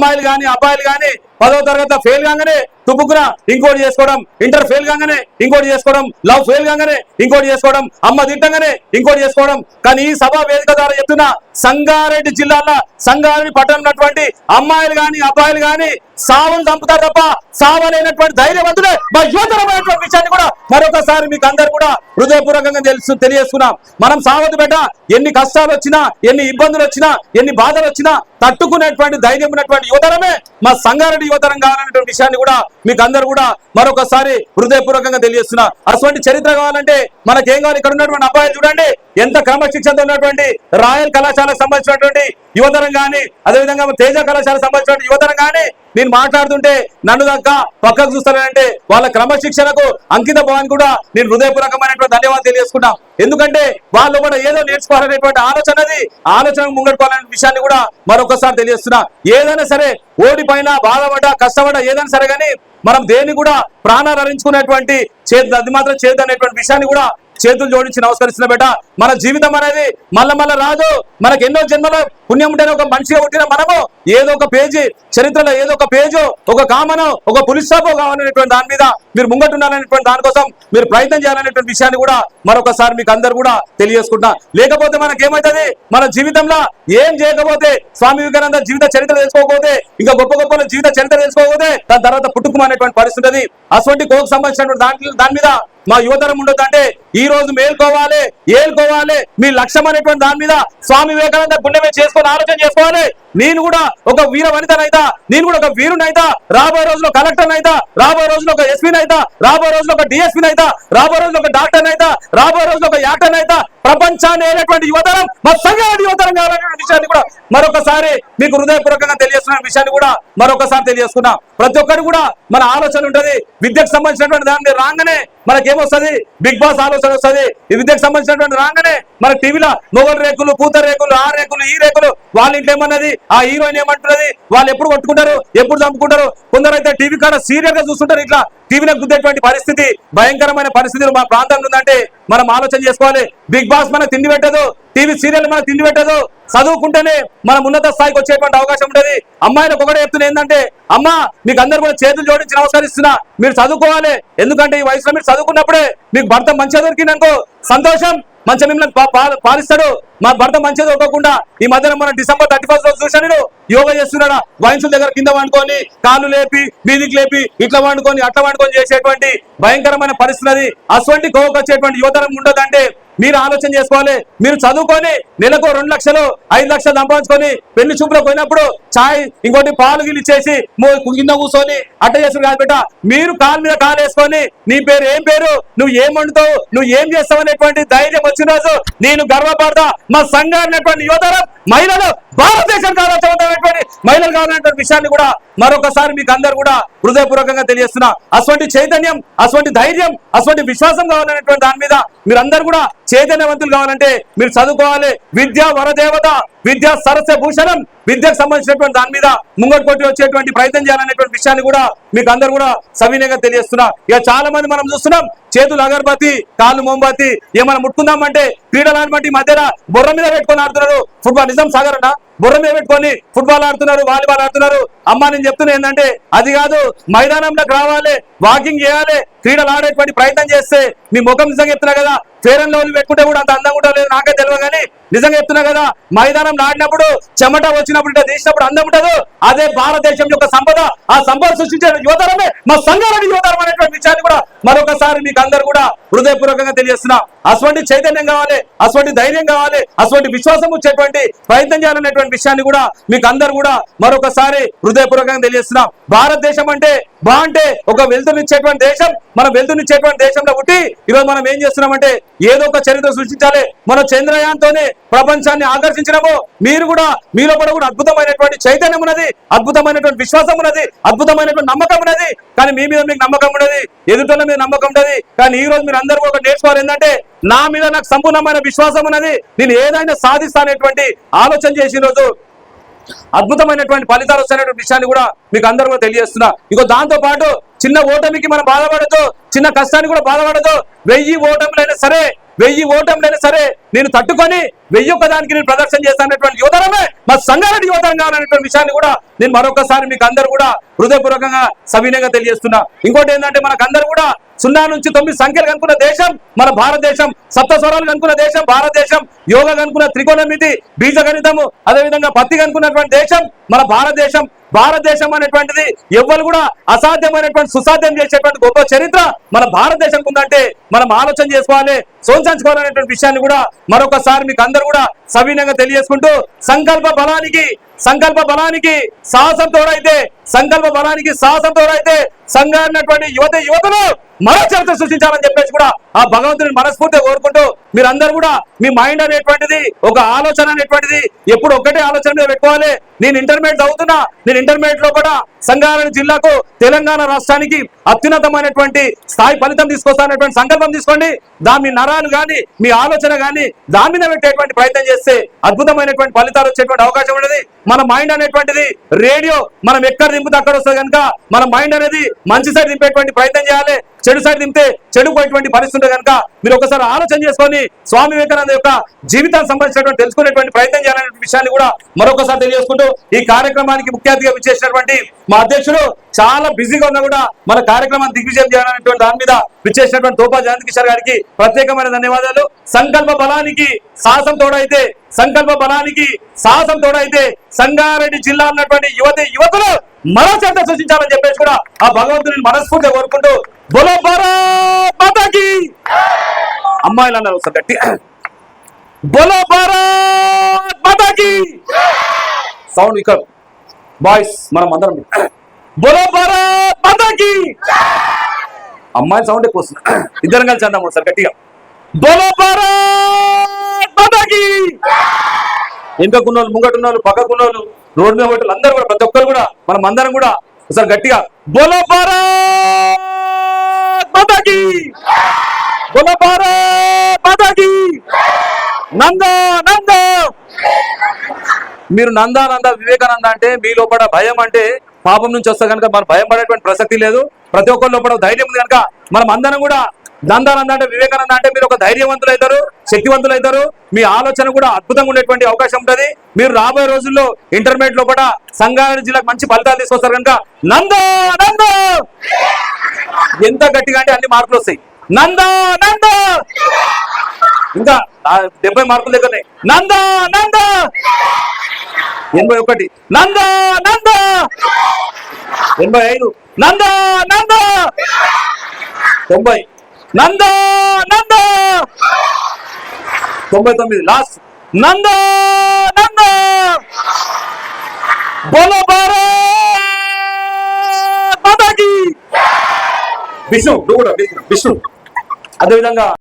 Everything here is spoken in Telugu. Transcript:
అమ్మాయిలు కానీ అబ్బాయిలు కానీ 10వ తరగతి ఫెయిల్ కాగానే తుప్పుకున ఇంకోటి చేసుకోవడం, ఇంటర్ ఫెయిల్ కాగానే ఇంకోటి చేసుకోవడం, లవ్ ఫెయిల్ కాగానే ఇంకోటి చేసుకోవడం, అమ్మ తిట్టంగానే ఇంకోటి చేసుకోవడం. కానీ ఈ సభా వేదిక ద్వారా చెప్తున్నా, సంగారెడ్డి జిల్లాలో సంగారెడ్డి పట్టణం ఉన్నటువంటి అమ్మాయిలు కానీ అబ్బాయిలు కానీ సావును చంపుతారు తప్ప సావలేనటువంటి ధైర్యవంతులే మా యువతరమైనటువంటి విషయాన్ని కూడా మరొకసారి మీకు అందరు కూడా హృదయపూర్వకంగా తెలియజేసుకున్నాం. మనం సావద్దు బిడ్డ. ఎన్ని కష్టాలు వచ్చినా, ఎన్ని ఇబ్బందులు వచ్చినా, ఎన్ని బాధలు వచ్చినా తట్టుకునేటువంటి ధైర్యం ఉన్నటువంటి యువతరమే మా సంగారెడ్డి యువతరం కావాలనేటువంటి విషయాన్ని కూడా మీకు అందరు కూడా మరొకసారి హృదయపూర్వకంగా తెలియజేస్తున్నా. అటువంటి చరిత్ర కావాలంటే మనకేం కావాలి? ఇక్కడ ఉన్నటువంటి అబ్బాయిలు చూడండి ఎంత క్రమశిక్షణతో ఉన్నటువంటి రాయల్ కళాశాలకు సంబంధించినటువంటి యువతరం కానీ, అదేవిధంగా తేజ కళాశాలకు సంబంధించిన యువతరం కానీ నేను మాట్లాడుతుంటే నన్ను దాకా పక్కకు చూస్తానంటే వాళ్ళ క్రమశిక్షణకు అంకిత భావాన్ని కూడా నేను హృదయపూర్వకమైనటువంటి ధన్యవాదాలు తెలియజేసుకున్నాం. ఎందుకంటే వాళ్ళు కూడా ఏదో నేర్చుకోవాలనేటువంటి ఆలోచన ముంగట్టుకోవాలనే విషయాన్ని కూడా మరొకసారి తెలియజేస్తున్నా. ఏదైనా సరే ఓడిపోయినా, బాధపడ్డా, కష్టపడ్డా ఏదైనా సరే కానీ మనం దేన్ని కూడా ప్రాణాలు హరించుకునేటువంటి అది మాత్రం చేద్దనేటువంటి విషయాన్ని కూడా చేతులు జోడించి నమస్కరిస్తున్న బిడ్డ. మన జీవితం అనేది మళ్ళా రాదు. మనకు ఎన్నో జన్మల పుణ్యం ఉంటేనే ఒక మనిషిగా పుట్టిన మనము ఏదో ఒక పేజీ చరిత్రలో ఏదో ఒక పేజో, ఒక కామనో, ఒక పులిస్ స్టాపో కావాలనేటువంటి దాని మీద మీరు ముంగటుండాలనేటువంటి దానికోసం మీరు ప్రయత్నం చేయాలనేటువంటి విషయాన్ని కూడా మరొకసారి మీకు అందరు కూడా తెలియజేసుకుంటున్నా. లేకపోతే మనకేమవుతుంది? మన జీవితంలో ఏం చేయకపోతే, స్వామి వివేకానంద జీవిత చరిత్ర తెలుసుకోకపోతే, ఇంకా గొప్ప గొప్ప జీవిత చరిత్ర తెలుసుకోకపోతే దాని తర్వాత పుట్టుకుమనేటువంటి పరిస్థితి ఉంది. అటువంటి కోకు సంబంధించినటువంటి దాని మీద మా యువతరం ఉండొద్దు. అంటే ఈ రోజు మేల్కోవాలి, ఏల్కోవాలి, మీ లక్ష్యం అనేటువంటి దాని మీద స్వామి వివేకానంద పుణ్యమే చేసుకొని ఆలోచన చేసుకోవాలి. నేను కూడా ఒక వీర వనితనైతా, నేను కూడా ఒక వీరునైతా, రాబోయే రోజులో కలెక్టర్ అయితా, రాబోయే రోజులో ఒక ఎస్పీ నైతా, రాబోయే రోజులో ఒక డిఎస్పీ నైతా, రాబోయే రోజులో ఒక డాక్టర్ నైతా, రాబోయే రోజులో ఒక యాక్టర్ నైతా. ప్రపంచాన్ని ఏలేటువంటి యువతరం మా సంగారెడ్డి యువతరం కావాలనేటువంటి విషయాన్ని కూడా మరొకసారి మీకు హృదయపూర్వకంగా తెలియజేస్తున్న విషయాన్ని కూడా మరొకసారి తెలియజేసుకున్నాం. ప్రతి ఒక్కరు కూడా మన ఆలోచన ఉంటుంది. విద్యకు సంబంధించినటువంటి దాన్ని రాగానే మనకేమొస్తుంది? బిగ్ బాస్ ఆలోచన వస్తుంది. ఈ విద్యకు సంబంధించినటువంటి రాగానే మన టీవీలో మొగలు రేకులు, పూత రేకులు, ఆ రేకులు, ఈ రేకులు, వాళ్ళ ఇంట్లో ఏమన్నది, ఆ హీరోయిన్ ఏమంటున్నది, వాళ్ళు ఎప్పుడు కొట్టుకుంటారు, ఎప్పుడు చంపుకుంటారు. కొందరైతే టీవీ కాడ సీరియల్ గా చూస్తుంటారు. ఇట్లా టీవీలో గుద్దేటువంటి పరిస్థితి, భయంకరమైన పరిస్థితులు మా ప్రాంతంలో ఉందంటే మనం ఆలోచన చేసుకోవాలి. బిగ్ బాస్ మనకు తిండి పెట్టదు, టీవీ సీరియల్ మనకు తిండి పెట్టదు. చదువుకుంటేనే మనం ఉన్నత స్థాయికి వచ్చేటువంటి అవకాశం ఉంటుంది. అమ్మాయిలకు ఒకటే చెప్తున్నా ఏంటంటే, అమ్మా మీకు అందరు కూడా చేతులు జోడించి నమస్కరిస్తున్నా, మీరు చదువుకోవాలి. ఎందుకంటే ఈ వయసులో మీరు చదువుకున్నప్పుడే మీకు భర్త మంచిగా దొరికిందనుకో సంతోషం, మంచి మిమ్మల్ని పాలిస్తాడు. మా భర్త మంచిగా దొరకకుండా ఈ మధ్యన మన December 31 రోజు చూసా నేను యోగా చేస్తున్నాడా, వయసుల దగ్గర కింద వండుకొని కాళ్ళు లేపి వీధికి లేపి ఇట్లా వండుకొని అట్లా వండుకొని చేసేటువంటి భయంకరమైన పరిస్థితి. అటువంటి కోవకు వచ్చేటువంటి యువతరం ఉండదంటే మీరు ఆలోచన చేసుకోవాలి. మీరు చదువుకొని నెలకు 2 లక్షలు 5 లక్షలు సంపాదించుకొని పెళ్లి చూపులో పోయినప్పుడు చాయ్ ఇంకోటి పాలు గిల్లి చేసి కింద కూర్చొని అట్ట చేసుకుని కాదు బిడ్డ. మీరు కాలు మీద కాలు వేసుకొని నీ పేరు ఏం పేరు, నువ్వు ఏం వండుతావు, నువ్వు ఏం చేస్తావు అనేటువంటి ధైర్యం వచ్చిన రోజు నేను గర్వపడతా. మా సంఘాన్ని యువతరం మహిళలు భారతదేశం కావాలనేటువంటి మహిళలు కావాలనేటువంటి విషయాన్ని కూడా మరొకసారి మీకు అందరు కూడా హృదయపూర్వకంగా తెలియజేస్తున్నా. అటువంటి చైతన్యం, అటువంటి ధైర్యం, అటువంటి విశ్వాసం కావాలనేటువంటి దాని మీద మీరందరూ కూడా చైతన్యవంతులు కావాలంటే మీరు చదువుకోవాలి. విద్య వరదేవత, విద్య సరస్వ భూషణం. విద్యకు సంబంధించినటువంటి దాని మీద ముంగటి కొట్టి వచ్చేటువంటి ప్రయత్నం చేయాలనేటువంటి విషయాన్ని కూడా మీకు అందరు కూడా సవినయంగా తెలియజేస్తున్నా. ఇక చాలా మంది మనం చూస్తున్నాం, చేతులు అగరబత్తి, కాళ్ళు మోంబత్తి, ఏమైనా ముట్టుకుందామంటే క్రీడలు బట్టి మధ్యన బుర్ర మీద పెట్టుకొని ఆడుతున్నారు ఫుట్బాల్. నిజం సాగరన్న, బుర్ర మీద పెట్టుకొని ఫుట్బాల్ ఆడుతున్నారు, వాలీబాల్ ఆడుతున్నారు. అమ్మ నేను చెప్తున్నా ఏంటంటే అది కాదు, మైదానంలోకి రావాలి, వాకింగ్ చేయాలి, క్రీడలు ఆడేటువంటి ప్రయత్నం చేస్తే మీ ముఖం నిజంగా చెప్తున్నా కదా, ఫేర్ అండ్ లవ్లీ పెట్టుకుంటే కూడా అంత అందంగా ఉండలేదు నాకే తెలియదు. కానీ నిజంగా చెప్తున్నా కదా, మైదానం ఆడినప్పుడు చెమట వచ్చినప్పుడు ఇట్లా తీసినప్పుడు అందం ఉండదు. అదే భారతదేశం యొక్క సంపద. ఆ సంపద సృష్టించే యువతరమే మా సంగారెడ్డి యువతరం అనేటువంటి విషయాన్ని కూడా మరొకసారి మీకు అందరు కూడా హృదయపూర్వకంగా తెలియజేస్తున్నా. అటువంటి చైతన్యం కావాలి, అటువంటి ధైర్యం కావాలి, అటువంటి విశ్వాసం వచ్చేటువంటి ప్రయత్నం చేయాలనేటువంటి విషయాన్ని కూడా మీకు అందరు కూడా మరొకసారి హృదయపూర్వకంగా తెలియజేస్తున్నాం. భారతదేశం అంటే బాగుంటే ఒక వెలుతునిచ్చేటువంటి దేశం. మనం వెలుతునిచ్చేటువంటి దేశంలో పుట్టి ఈరోజు మనం ఏం చేస్తున్నామంటే ఏదో ఒక చరిత్ర సృష్టించాలి. మన చంద్రయాన్తోనే ప్రపంచాన్ని ఆకర్షించడము. మీరు కూడా మీలో కూడా అద్భుతమైనటువంటి చైతన్యం ఉన్నది, అద్భుతమైనటువంటి విశ్వాసం ఉన్నది, అద్భుతమైనటువంటి నమ్మకం ఉన్నది. కానీ మీ మీద మీకు నమ్మకం ఉన్నది, ఎదుటోళ్ళ మీద నమ్మకం ఉన్నది. కానీ ఈ రోజు మీరు అందరూ ఒక నేర్చుకోవాలి ఏంటంటే, నా మీద నాకు సంపూర్ణమైన విశ్వాసం ఉన్నది, నేను ఏదైనా సాధిస్తానేటువంటి ఆలోచన చేసిన రోజు అద్భుతమైనటువంటి ఫలితాలు వస్తున్నటువంటి విషయాన్ని కూడా మీకు అందరూ కూడా తెలియజేస్తున్నా. ఇక దాంతో పాటు చిన్న ఓటమికి మనం బాధపడదు, చిన్న కష్టానికి కూడా బాధపడదు. 1000 ఓటములైనా సరే, 1000 ఓటములైనా సరే నేను తట్టుకొని 1001 దానికి నేను ప్రదర్శన చేస్తానటువంటి యువతరమే మా సంగారెడ్డి యువతరం కావాలనేటువంటి విషయాన్ని కూడా నేను మరొకసారి మీకు అందరూ కూడా హృదయపూర్వకంగా సవినయంగా తెలియజేస్తున్నా. ఇంకోటి ఏంటంటే మనకందరూ కూడా 0 నుంచి 9 సంఖ్యలు కనుక్కున్న దేశం మన భారతదేశం, సప్త స్వరాలు కనుక్కున్న దేశం భారతదేశం, యోగా కనుక్కున్న త్రికోణమితి, బీజ గణితము, అదేవిధంగా పత్తి కనుక్కున్నటువంటి దేశం మన భారతదేశం. భారతదేశం అనేటువంటిది ఎవ్వరు కూడా అసాధ్యమైనటువంటి సుసాధ్యం చేసేటువంటి గొప్ప చరిత్ర మన భారతదేశం ఉందంటే మనం ఆలోచన చేసుకోవాలి, సోంచంచుకోవాలనేటువంటి విషయాన్ని కూడా మరొకసారి మీకు అందరూ కూడా సవినయంగా తెలియజేసుకుంటూ, సంకల్ప బలానికి సాహసం తోడైతే, సంకల్ప బలానికి సాహసం తోడైతే సంఘాన్నటువంటి యువతులు మరో చరిత్ర సృష్టించాలని చెప్పేసి కూడా ఆ భగవంతుని మనస్ఫూర్తిగా కోరుకుంటూ, మీరందరూ కూడా మీ మైండ్ అనేటువంటిది, ఒక ఆలోచన అనేటువంటిది ఎప్పుడు ఒక్కటే ఆలోచన మీద పెట్టుకోవాలి. నేను ఇంటర్మీడియట్ చదువుతున్నా, నేను ఇంటర్మీడియట్ లో కూడా సంగారెడ్డి జిల్లాకు, తెలంగాణ రాష్ట్రానికి అత్యున్నతమైనటువంటి స్థాయి ఫలితం తీసుకొస్తానటువంటి సంకల్పం తీసుకోండి. దాని నరాలు కానీ మీ ఆలోచన కానీ దాని మీద పెట్టేటువంటి ప్రయత్నం చేస్తే అద్భుతమైనటువంటి ఫలితాలు వచ్చేటువంటి అవకాశం ఉండేది. మన మైండ్ అనేటువంటిది రేడియో, మనం ఎక్కడ దింపితే అక్కడ వస్తుంది కనుక మన మైండ్ అనేది మంచి సైడ్ దింపేటువంటి ప్రయత్నం చేయాలి. చెడు సైడ్ దింపితే చెడుపోయేటువంటి పరిస్థితి కనుక మీరు ఒకసారి ఆలోచన చేసుకొని స్వామి వివేకానంద యొక్క జీవితానికి సంబంధించినటువంటి తెలుసుకునేటువంటి ప్రయత్నం చేయాలనే విషయాన్ని కూడా మరొకసారి తెలియజేసుకుంటూ, ఈ కార్యక్రమానికి ముఖ్య అతిథిగా విచ్చేసినటువంటి మా అధ్యక్షుడు చాలా బిజీగా ఉన్నా కూడా మన కార్యక్రమాన్ని దిగ్విజయం చేయాలనేటువంటి దాని మీద విచ్చేసినటువంటి తోపా జయంత్ కిషోర్ గారికి ప్రత్యేకమైన ధన్యవాదాలు. సంకల్ప బలానికి సాహసం తోడైతే, సంకల్ప బలానికి సాహసం తోడైతే సంగారెడ్డి జిల్లా ఉన్నటువంటి యువతులు మరో చరిత్ర సృష్టించాలని చెప్పేసి కూడా ఆ భగవంతుని మనస్ఫూర్తిగా కోరుకుంటూ, బోలో భారత్ మాతాకి, అమ్మాయిలు అన్నారు ఒకసారి గట్టి, బోలో భారత్ మాతాకి, సౌండ్ ఇక్కడ బాయ్స్ మనం అందరం, బోలో భారత్ మాతాకి, అమ్మాయి సౌండ్ ఎక్కువ వస్తుంది, ఇద్దరం కలిసి అందాం ఒకసారి గట్టిగా, బోలో భారత్ మాతాకి. వెనుకకున్నోళ్ళు, ముంగటున్నోళ్ళు, పక్కకున్నోళ్ళు, రోడ్డు మీద పోయేటోళ్ళు అందరూ కూడా, ప్రతి ఒక్కరు కూడా మనం అందరం కూడా ఒకసారి గట్టిగా బోలో భారత్ మాతాకి, బోలో భారత్ మాతాకి. నందా మీరు నందా వివేకానంద అంటే మీ లోపల భయం అంటే పాపం నుంచి వస్తే కనుక మనం భయం పడేటువంటి ప్రసక్తి లేదు. ప్రతి ఒక్కరి లోపల ధైర్యం ఉంది కనుక మనం అందరం కూడా నందానంద అంటే వివేకానంద అంటే మీరు ఒక ధైర్యవంతులు అవుతారు, శక్తివంతులు అవుతారు. మీ ఆలోచన కూడా అద్భుతంగా ఉండేటువంటి అవకాశం ఉంటుంది. మీరు రాబోయే రోజుల్లో ఇంటర్మీడియట్ లో కూడా సంగారెడ్డి జిల్లాకు మంచి ఫలితాలు తీసుకొస్తారు కనుక నందా ఎంత గట్టిగా అంటే అన్ని మార్కులు వస్తాయి. నందా ఇంకా 70 మార్కుల దగ్గరనే నందా 81, నందా 85, నందా 90, నందా 99, లాస్ట్ నందా బోలో భారత్ మాతాకి. విష్ణు అదేవిధంగా